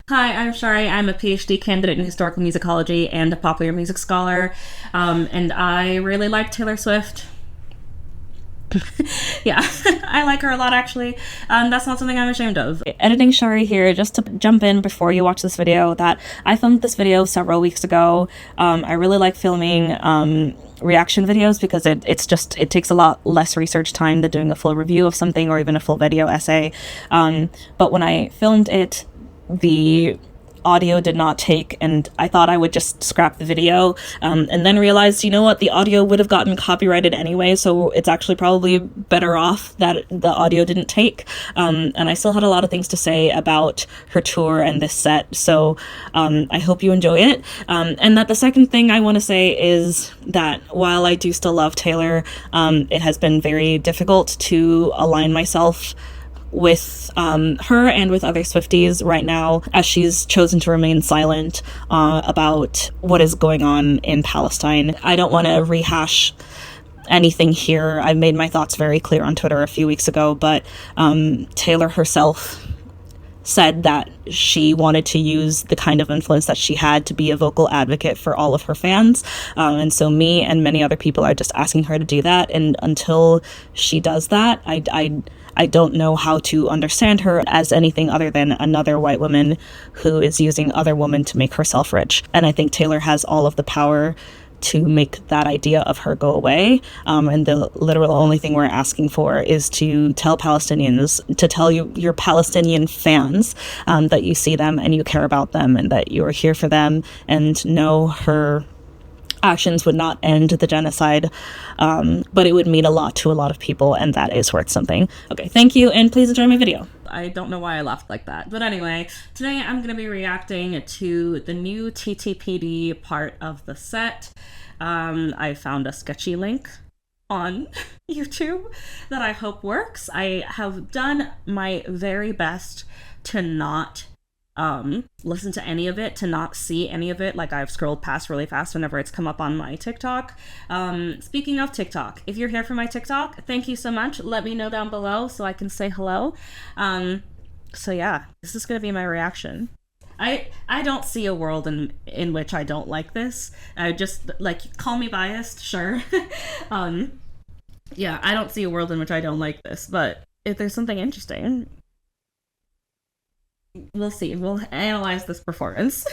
Hi, I'm Sharri. I'm a PhD candidate in historical musicology and a popular music scholar. And I really like Taylor Swift. Yeah, I like her a lot actually. That's not something I'm ashamed of. Editing Sharri here, just to jump in before you watch this video, that I filmed this video several weeks ago. I really like filming reaction videos because it takes a lot less research time than doing a full review of something or even a full video essay. But when I filmed it, the audio did not take, and I thought I would just scrap the video, and then realized, you know what, the audio would have gotten copyrighted anyway, so it's actually probably better off that the audio didn't take. And I still had a lot of things to say about her tour and this set, so I hope you enjoy it. And that the second thing I want to say is that while I do still love Taylor, it has been very difficult to align myself with her and with other Swifties right now, as she's chosen to remain silent about what is going on in Palestine. I don't want to rehash anything here. I made my thoughts very clear on Twitter a few weeks ago, but Taylor herself said that she wanted to use the kind of influence that she had to be a vocal advocate for all of her fans. And so me and many other people are just asking her to do that. And until she does that, I don't know how to understand her as anything other than another white woman who is using other women to make herself rich. And I think Taylor has all of the power to make that idea of her go away. And the literal only thing we're asking for is to tell Palestinians, to tell your Palestinian fans that you see them and you care about them and that you are here for them, and know her actions would not end the genocide, but it would mean a lot to a lot of people, and that is worth something. Okay, thank you, and please enjoy my video. I don't know why I laughed like that, but anyway, today I'm going to be reacting to the new TTPD part of the set. I found a sketchy link on YouTube that I hope works. I have done my very best to not listen to any of it, to not see any of it. Like, I've scrolled past really fast whenever it's come up on my TikTok. Speaking of TikTok, if you're here for my TikTok, thank you so much. Let me know down below so I can say hello. So yeah, this is gonna be my reaction. I don't see a world in which I don't like this. I just, like, call me biased, sure. Yeah, I don't see a world in which I don't like this, but if there's something interesting, we'll see. We'll analyze this performance.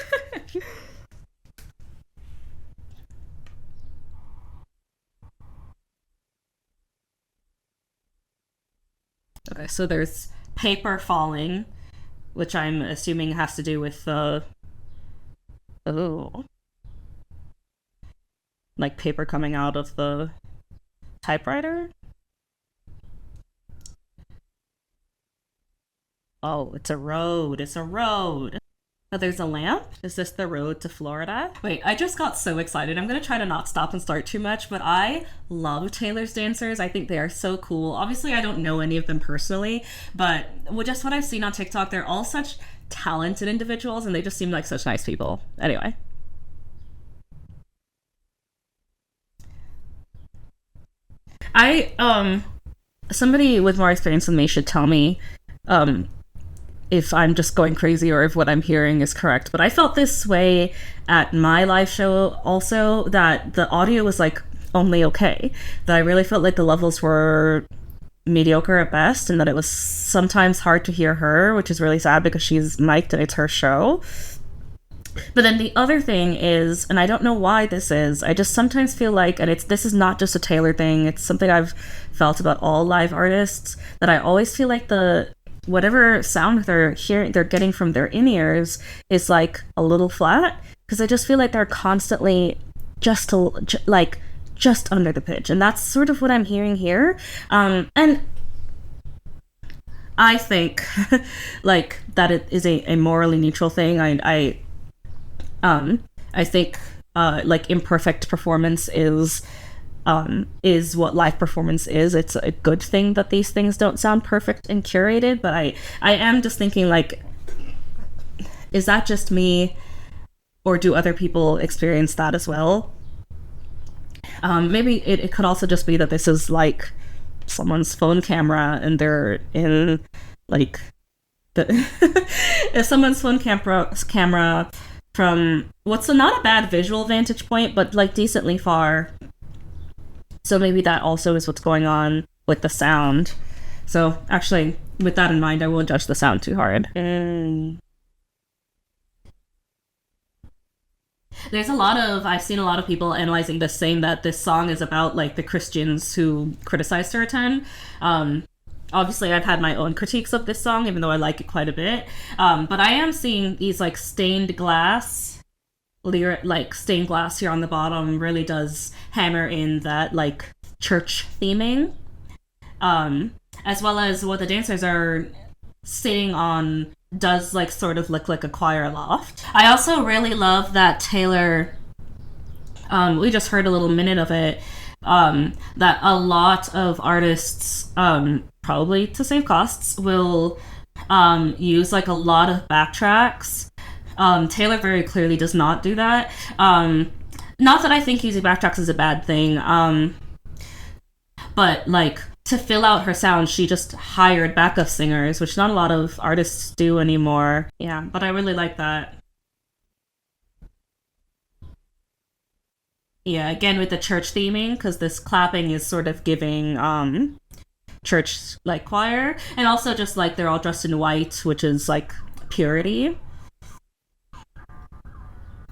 Okay, so there's paper falling, which I'm assuming has to do with the... Oh. Like paper coming out of the typewriter? Oh, it's a road. It's a road. Oh, there's a lamp? Is this the road to Florida? Wait, I just got so excited. I'm gonna try to not stop and start too much, but I love Taylor's dancers. I think they are so cool. Obviously, I don't know any of them personally, but just what I've seen on TikTok, they're all such talented individuals, and they just seem like such nice people. Anyway. Somebody with more experience than me should tell me, if I'm just going crazy or if what I'm hearing is correct, but I felt this way at my live show also, that the audio was like only okay, that I really felt like the levels were mediocre at best, and that it was sometimes hard to hear her, which is really sad because she's mic'd and it's her show. But then the other thing is, and I don't know why this is, I just sometimes feel like, and this is not just a Taylor thing, it's something I've felt about all live artists, that I always feel like whatever sound they're getting from their in-ears is like a little flat, because I just feel like they're constantly just under the pitch, and that's sort of what I'm hearing here. And I think like that it is a morally neutral thing. I think like imperfect performance is what live performance is. It's a good thing that these things don't sound perfect and curated, but I am just thinking, like, is that just me, or do other people experience that as well? Maybe it could also just be that this is like someone's phone camera and they're in like the if someone's phone camera from what's not a bad visual vantage point, but like decently far. So maybe that also is what's going on with the sound. So actually, with that in mind, I won't judge the sound too hard. I've seen a lot of people analyzing this, saying that this song is about like the Christians who criticized her a ton. Obviously, I've had my own critiques of this song, even though I like it quite a bit. But I am seeing these like stained glass here on the bottom really does hammer in that like church theming, as well as what the dancers are sitting on does like sort of look like a choir loft. I also really love that Taylor, we just heard a little minute of it, that a lot of artists, probably to save costs, will use like a lot of backtracks. Taylor very clearly does not do that. Not that I think using backtracks is a bad thing, but like to fill out her sound, she just hired backup singers, which not a lot of artists do anymore. Yeah, but I really like that. Yeah, again with the church theming, because this clapping is sort of giving church like choir, and also just like they're all dressed in white, which is like purity.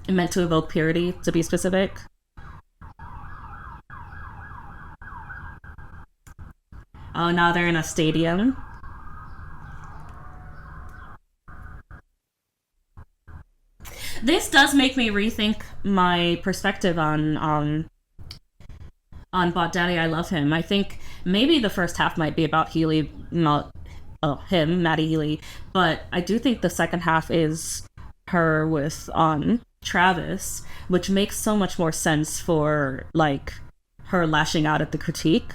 Meant to evoke purity, to be specific. Oh, now they're in a stadium. This does make me rethink my perspective on Bot Daddy. I love him. I think maybe the first half might be about Healy, not Maddie Healy, but I do think the second half is her with Travis, which makes so much more sense for like her lashing out at the critique.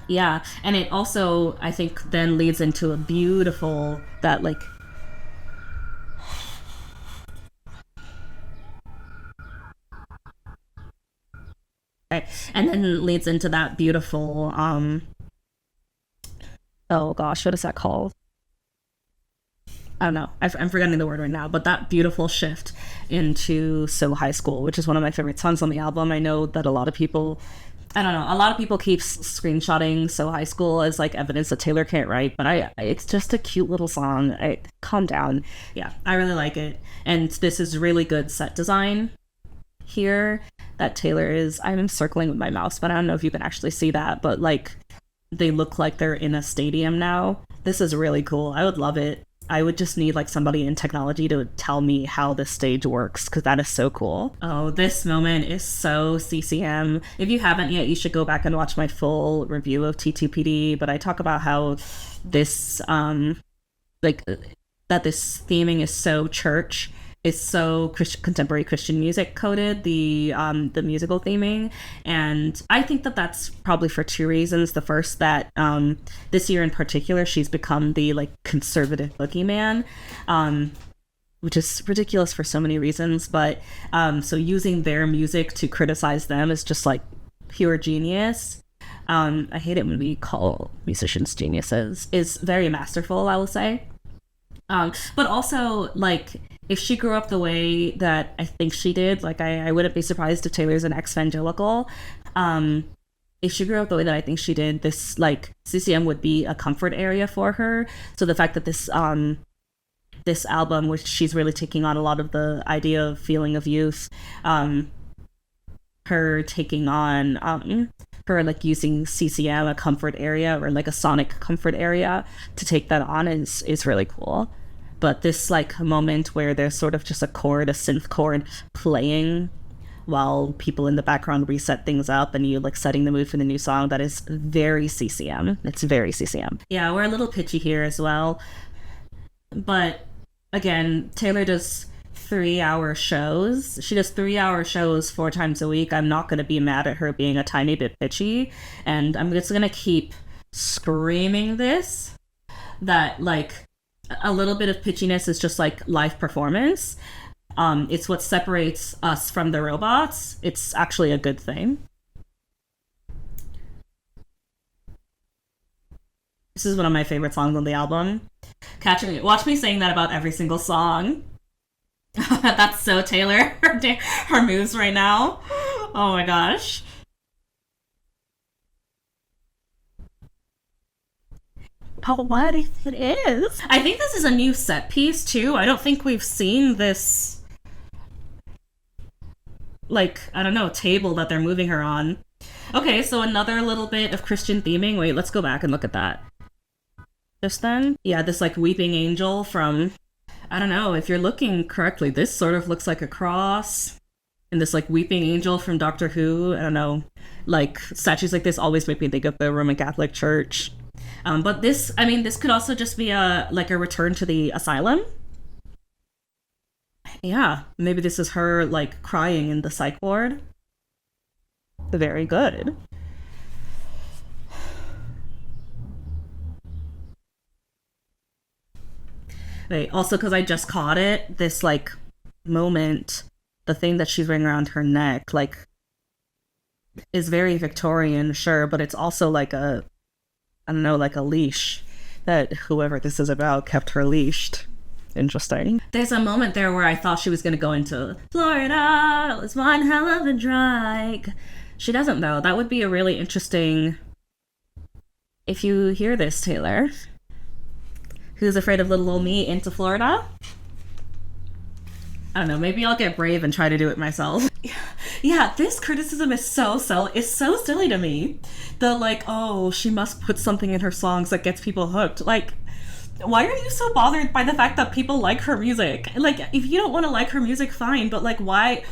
Yeah, and it also I think then leads into a beautiful that like and then leads into that beautiful oh gosh, what is that called? I don't know. I'm forgetting the word right now, but that beautiful shift into So High School, which is one of my favorite songs on the album. I know that a lot of people, I don't know, a lot of people keep screenshotting So High School as like evidence that Taylor can't write, but it's just a cute little song. Calm down. Yeah, I really like it. And this is really good set design here that Taylor is, I'm circling with my mouse, but I don't know if you can actually see that, but like they look like they're in a stadium now. This is really cool. I would love it. I would just need like somebody in technology to tell me how this stage works, because that is so cool. Oh, this moment is so CCM. If you haven't yet, you should go back and watch my full review of TTPD, but I talk about how this like that this theming is so church, is so contemporary Christian music coded, the musical theming, and I think that that's probably for two reasons. The first, that this year in particular, she's become the like conservative boogeyman, which is ridiculous for so many reasons. But so using their music to criticize them is just like pure genius. I hate it when we call musicians geniuses. Is very masterful, I will say. But also like, if she grew up the way that I think she did, like I wouldn't be surprised if Taylor's an ex-evangelical. If she grew up the way that I think she did, this like CCM would be a comfort area for her. So the fact that this album, which she's really taking on a lot of the idea of feeling of youth, her taking on her like using CCM, a comfort area, or like a sonic comfort area, to take that on is really cool. But this like moment where there's sort of just a synth chord playing while people in the background reset things up and you like setting the mood for the new song, that is very CCM. It's very CCM. Yeah, we're a little pitchy here as well. But again, Taylor does 3-hour shows. She does 3-hour shows 4 times a week. I'm not going to be mad at her being a tiny bit pitchy. And I'm just going to keep screaming this, that like a little bit of pitchiness is just like live performance. It's what separates us from the robots. It's actually a good thing. This is one of my favorite songs on the album. Watch me saying that about every single song. That's so Taylor. Her moves right now. Oh my gosh. But what if it is? I think this is a new set piece too. I don't think we've seen this, like, I don't know, table that they're moving her on. Okay, so another little bit of Christian theming. Wait, let's go back and look at that. Just then? Yeah, this like weeping angel from, I don't know, if you're looking correctly, this sort of looks like a cross. And this like weeping angel from Doctor Who. I don't know, like statues like this always make me think of the Roman Catholic Church. But this, I mean, this could also just be a return to the asylum. Yeah, maybe this is her like crying in the psych ward. Very good. Wait, also because I just caught it, this like moment, the thing that she's wearing around her neck, like, is very Victorian, sure, but it's also like a, I don't know, like a leash that whoever this is about kept her leashed. Interesting. There's a moment there where I thought she was going to go into Florida. It was one hell of a drag. She doesn't, though. That would be a really interesting... If you hear this, Taylor, who's afraid of little old me into Florida? I don't know. Maybe I'll get brave and try to do it myself. Yeah, this criticism is so silly to me. The like, oh, she must put something in her songs that gets people hooked. Like, why are you so bothered by the fact that people like her music? Like, if you don't want to like her music, fine, but like, why?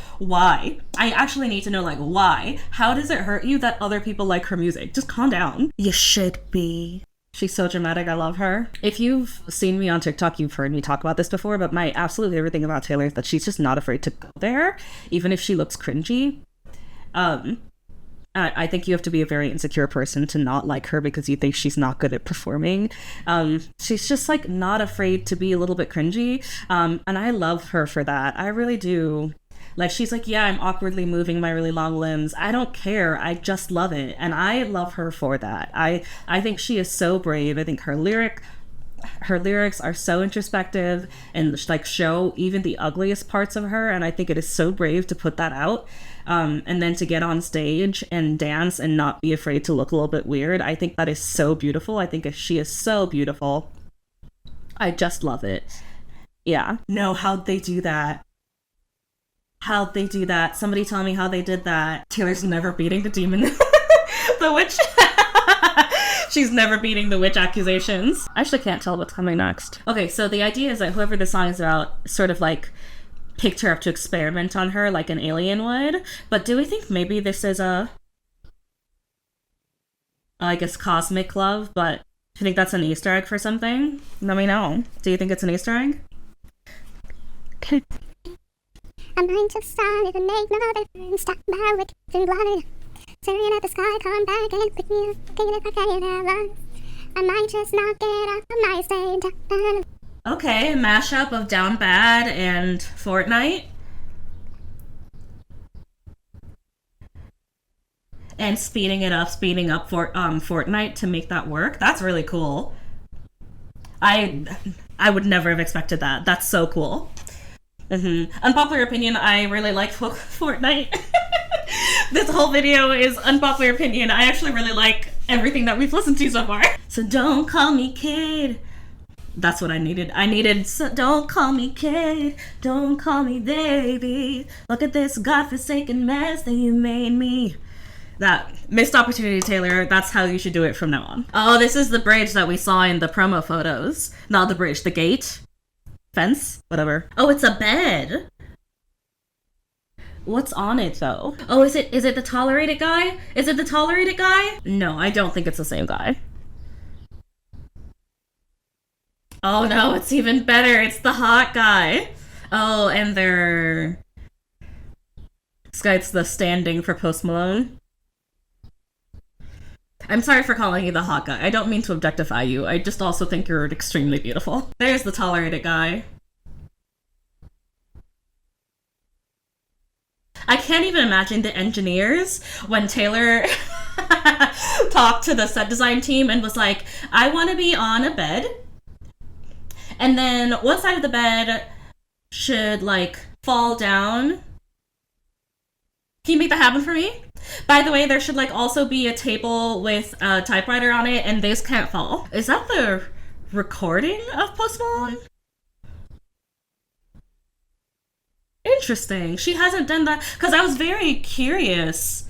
I actually need to know, like, why? How does it hurt you that other people like her music? Just calm down. You should be. She's so dramatic. I love her. If you've seen me on TikTok, you've heard me talk about this before, but my absolute favorite thing about Taylor is that she's just not afraid to go there, even if she looks cringy. I think you have to be a very insecure person to not like her because you think she's not good at performing. She's just like not afraid to be a little bit cringy. And I love her for that. I really do. Like, she's like, yeah, I'm awkwardly moving my really long limbs. I don't care. I just love it. And I love her for that. I think she is so brave. I think her lyrics are so introspective and like show even the ugliest parts of her. And I think it is so brave to put that out. And then to get on stage and dance and not be afraid to look a little bit weird. I think that is so beautiful. I think she is so beautiful. I just love it. Yeah. No, how'd they do that? How'd they do that? Somebody tell me how they did that. Taylor's never beating the demon. The witch. She's never beating the witch accusations. I actually can't tell what's coming next. Okay, so the idea is that whoever the song is about sort of like picked her up to experiment on her like an alien would. But do we think maybe this is a, I guess, cosmic love? But do you think that's an Easter egg for something? Let me know. Do you think it's an Easter egg? I might just start it and make no difference. Stop by with and blood. Staring at the sky, come back and pick me up. Again if I can't ever. I might just not get up. I might stay down. Okay, mashup of Down Bad and Fortnite. And speeding up for Fortnite to make that work. That's really cool. I would never have expected that. That's so cool. Unpopular opinion, I really like Fortnite. This whole video is unpopular opinion. I actually really like everything that we've listened to so far. So don't call me kid. That's what I needed. So don't call me kid. Don't call me baby. Look at this godforsaken mess that you made me. That missed opportunity, Taylor. That's how you should do it from now on. Oh, this is the bridge that we saw in the promo photos. Not the bridge, the gate. Fence? Whatever. Oh, it's a bed. What's on it, though? Oh, is it the tolerated guy? Is it the tolerated guy? No, I don't think it's the same guy. Oh, no, it's even better. It's the hot guy. Oh, and this guy's the standing for Post Malone. I'm sorry for calling you the hot guy. I don't mean to objectify you. I just also think you're extremely beautiful. There's the tolerated guy. I can't even imagine the engineers when Taylor talked to the set design team and was like, I want to be on a bed, and then one side of the bed should like fall down. Can you make that happen for me? By the way, there should like also be a table with a typewriter on it, and this can't fall. Is that the recording of Post Malone? Interesting. She hasn't done that, because I was very curious.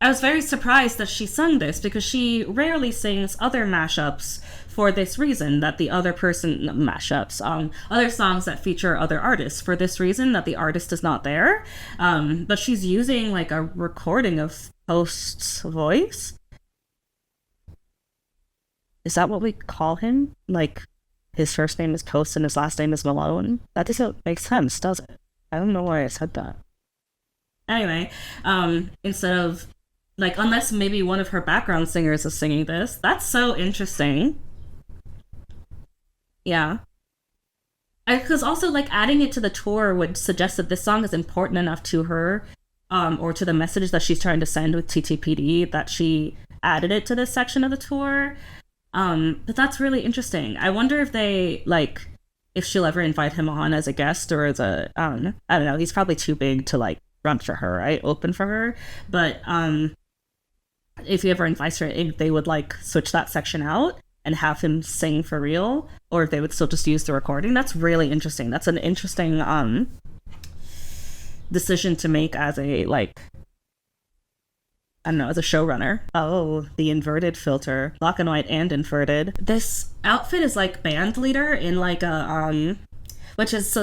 I was very surprised that she sung this, because she rarely sings other mashups for this reason, that the other person mashups, other songs that feature other artists for this reason, that the artist is not there. But she's using like a recording of Post's voice. Is that what we call him? Like, his first name is Post and his last name is Malone? That doesn't make sense, does it? I don't know why I said that. Anyway, instead of, like, unless maybe one of her background singers is singing this. That's so interesting. Yeah. Because also, like, adding it to the tour would suggest that this song is important enough to her, or to the message that she's trying to send with TTPD, that she added it to this section of the tour. But that's really interesting. I wonder if they, like, if she'll ever invite him on as a guest or as a, I don't know. He's probably too big to, like, run for her, right? Open for her. But if he ever invites her, if they would, like, switch that section out and have him sing for real, or if they would still just use the recording. That's really interesting. That's an interesting decision to make as a, like, I don't know, as a showrunner. Oh, the inverted filter. Black and white and inverted. This outfit is like band leader in like a, which is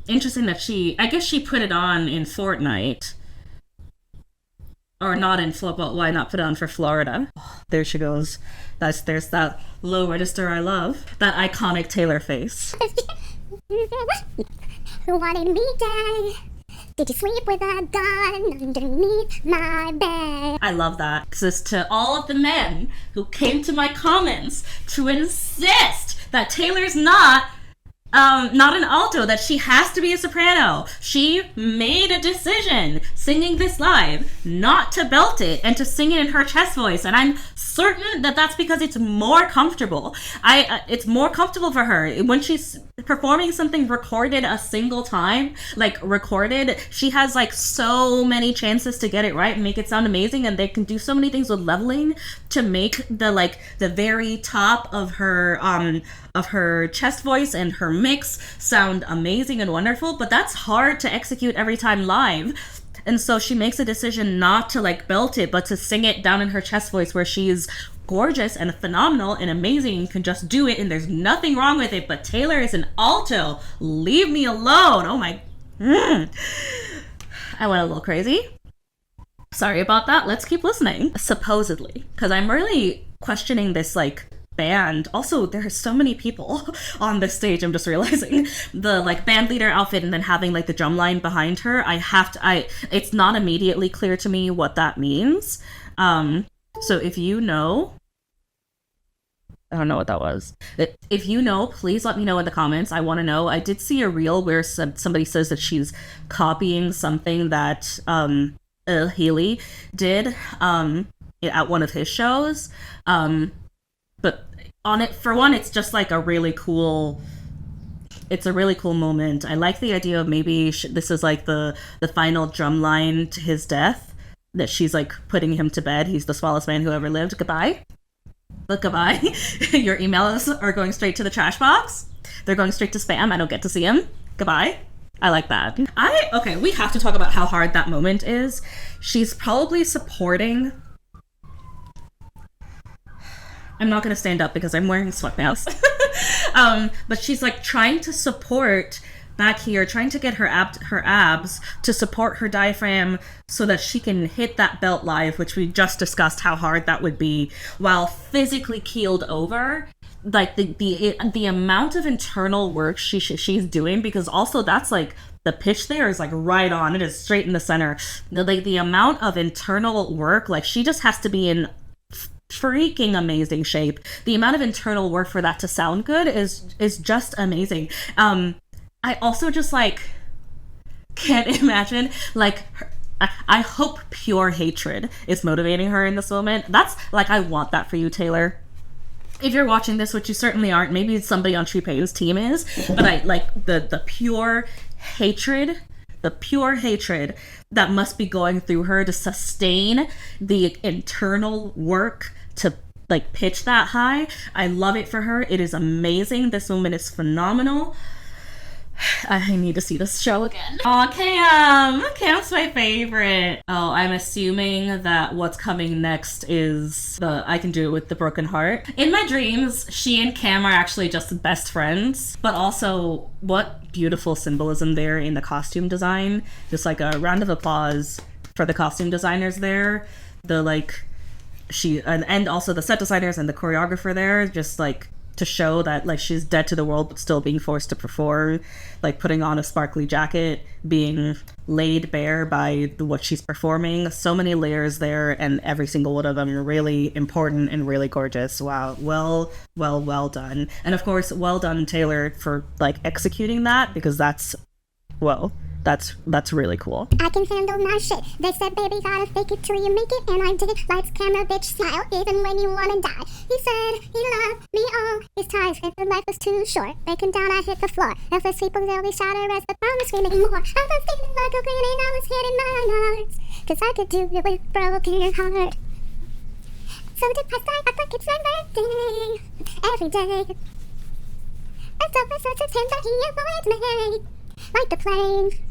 interesting that I guess she put it on in Fortnite. Or not in Florida, but why not put it on for Florida? Oh, there she goes. There's that low register I love. That iconic Taylor face. Who wanted me dead? Did you sleep with a gun underneath my bed? I love that. Because to all of the men who came to my comments to insist that Taylor's not an alto, that she has to be a soprano. She made a decision singing this live not to belt it and to sing it in her chest voice, and I'm certain that that's because it's more comfortable. It's more comfortable for her when she's performing something recorded a single time. Like, recorded, she has like so many chances to get it right and make it sound amazing, and they can do so many things with leveling to make the very top of her chest voice and her mix sound amazing and wonderful. But that's hard to execute every time live. And so she makes a decision not to like belt it, but to sing it down in her chest voice, where she's gorgeous and phenomenal and amazing and can just do it, and there's nothing wrong with it. But Taylor is an alto. Leave me alone. Oh my. I went a little crazy. Sorry about that. Let's keep listening. Supposedly, because I'm really questioning this like band. Also, there are so many people on this stage. I'm just realizing the like band leader outfit, and then having like the drum line behind her. It's not immediately clear to me what that means. So if you know, I don't know what that was. If you know, please let me know in the comments. I want to know. I did see a reel where somebody says that she's copying something that Healy did at one of his shows. But on it, for one, it's just like a really cool moment. I like the idea of maybe this is like the final drum line to his death, that she's like putting him to bed. He's the smallest man who ever lived. Goodbye. But goodbye. Your emails are going straight to the trash box. They're going straight to spam. I don't get to see them. Goodbye. I like that. Okay, we have to talk about how hard that moment is. She's probably supporting... I'm not going to stand up because I'm wearing sweatpants. But she's like trying to support back here, trying to get her abs to support her diaphragm so that she can hit that belt live, which we just discussed how hard that would be, while physically keeled over. Like the amount of internal work she's doing, because also that's like the pitch there is like right on. It is straight in the center. The amount of internal work, like she just has to be in freaking amazing shape. The amount of internal work for that to sound good is just amazing. I also just like can't imagine like I hope pure hatred is motivating her in this moment. That's like, I want that for you, Taylor. If you're watching this, which you certainly aren't, maybe somebody on Tripei's team is, but I like the pure hatred, that must be going through her to sustain the internal work to like pitch that high. I love it for her. It is amazing. This woman is phenomenal. I need to see this show again. Oh, Cam's my favorite. Oh, I'm assuming that what's coming next is the I Can Do It With the Broken Heart. In my dreams, she and Cam are actually just best friends, but also what beautiful symbolism there in the costume design. Just like a round of applause for the costume designers there. The like, and also the set designers and the choreographer there, just like to show that like she's dead to the world but still being forced to perform, like putting on a sparkly jacket, being laid bare by what she's performing. So many layers there, and every single one of them are really important and really gorgeous. Wow, well done. And of course, well done, Taylor, for like executing that, because that's really cool. I can handle my shit. They said, baby, gotta fake it till you make it. And I did it. Lights, camera, bitch, smile, even when you wanna die. He said he loved me all his ties, if the life was too short. Breaking down, I hit the floor. If people really shatter as the promise screaming more. I was feeling like a grenade, I was hitting my heart. Cause I could do it with broken heart. So depressed, I act like it's my birthday. Every day. I'm so persistent that he avoids me. Like the plague.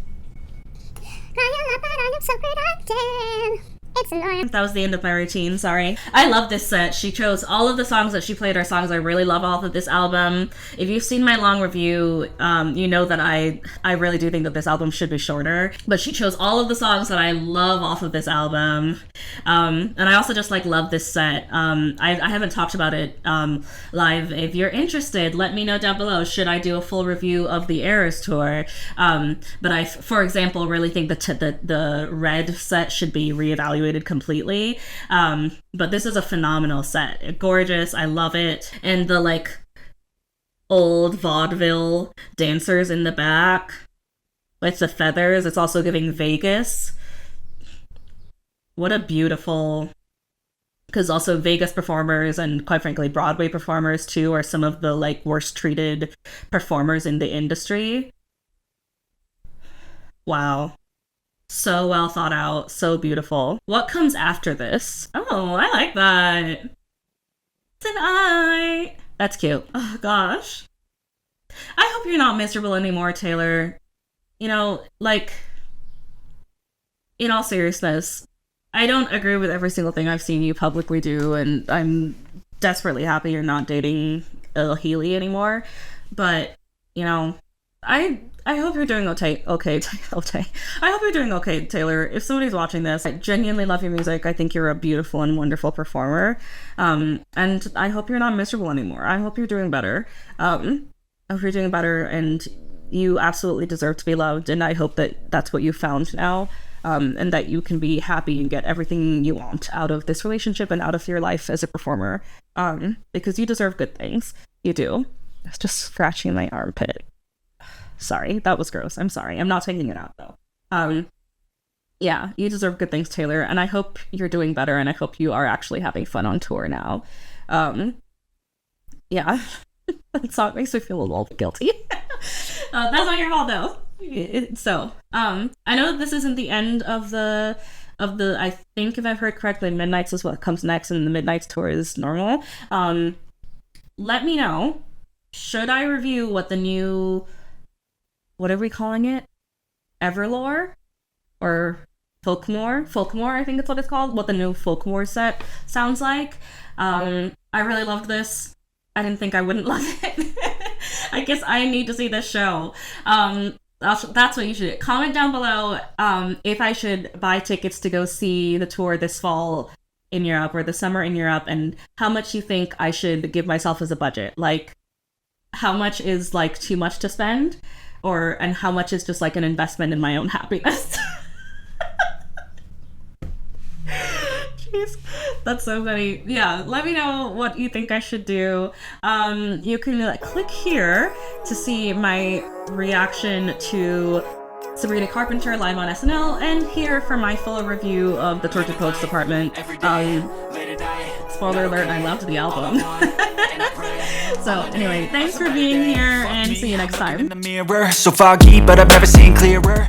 I am so productive. It's annoying. That was the end of my routine, sorry. I love this set. She chose all of the songs that she played are songs I really love off of this album. If you've seen my long review, you know that I really do think that this album should be shorter. But she chose all of the songs that I love off of this album. And I also just like love this set. I haven't talked about it live. If you're interested, let me know down below. Should I do a full review of the Eras tour? But I, for example, really think the Red set should be reevaluated completely. But this is a phenomenal set. Gorgeous. I love it. And the like old vaudeville dancers in the back with the feathers. It's also giving Vegas. What a beautiful, because also Vegas performers and quite frankly Broadway performers too are some of the like worst treated performers in the industry. Wow. So well thought out, so beautiful. What comes after this? Oh, I like that. It's an eye. That's cute. Oh gosh. I hope you're not miserable anymore, Taylor. You know, like, in all seriousness, I don't agree with every single thing I've seen you publicly do, and I'm desperately happy you're not dating Healy anymore. But, you know, I hope you're doing okay. I hope you're doing okay, Taylor. If somebody's watching this, I genuinely love your music. I think you're a beautiful and wonderful performer. And I hope you're not miserable anymore. I hope you're doing better. I hope you're doing better, and you absolutely deserve to be loved. And I hope that that's what you found now. And that you can be happy and get everything you want out of this relationship and out of your life as a performer. Because you deserve good things. You do. It's just scratching my armpit. Sorry, that was gross. I'm sorry. I'm not taking it out though. Yeah, you deserve good things, Taylor, and I hope you're doing better, and I hope you are actually having fun on tour now. Yeah, that song makes me feel a little guilty. That's not your fault though. I know this isn't the end of the I think if I've heard correctly, Midnights is what comes next, and the Midnights tour is normal. Let me know. Should I review what the new, what are we calling it? Everlore? Or Folkmore? Folkmore, I think it's what it's called. What the new Folkmore set sounds like. I really loved this. I didn't think I wouldn't love it. I guess I need to see this show. That's what you should do. Comment down below if I should buy tickets to go see the tour this fall in Europe or the summer in Europe, and how much you think I should give myself as a budget. Like, how much is like too much to spend? And how much is just like an investment in my own happiness. Jeez, that's so funny. Yeah, let me know what you think I should do. You can click here to see my reaction to Sabrina Carpenter live on SNL, and here for my full review of the Tortured Poets Department. Spoiler alert, I loved the album. So anyway, thanks for being here, and see you next time. So foggy, but I've never seen clearer.